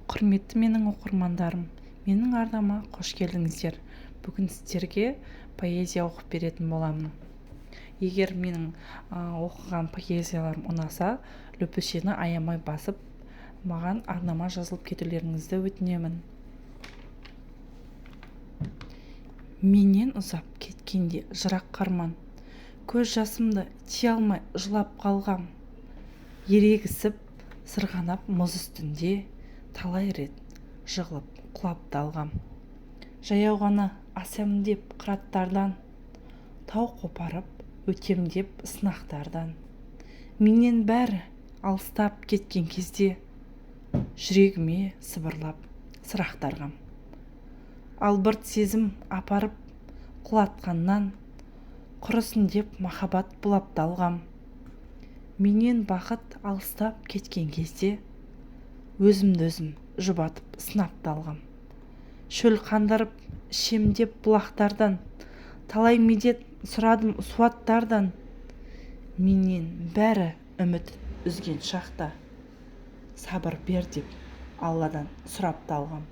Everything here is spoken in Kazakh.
Құрметті менің оқырмандарым, менің арнама қош келдіңіздер. Бүгін сіздерге поэзия оқып беретін боламын. Егер менің оқыған поэзияларым ұнаса, лүпішені аямай басып, маған арнама жазылып кетулеріңізді өтінемін. Менен ұзап кеткенде жырақ қарман, көз жасымды тия алмай жылап қалғам. Ерегісіп, сырғанап мұз үстінде, талай рет жығылып құлап далғам. Жаяу ғана асам деп қыраттардан, тау қопарып өтем деп сынақтардан. Менен бәрі алыстап кеткен кезде, жүрегіме сыбырлап сырақтарғам. Албырт сезім апарып құлатқаннан, құрысын деп махаббат бұлап далғам. Менен бақыт алыстап кеткен кезде, өзімді өзім жұбатып сынап далғам. Шөл қандырып ішем деп бұлақтардан, талай медет сұрадым суаттардан. Менен бәрі үміт үзген шақта, сабыр бер деп Алладан сұрап далғам.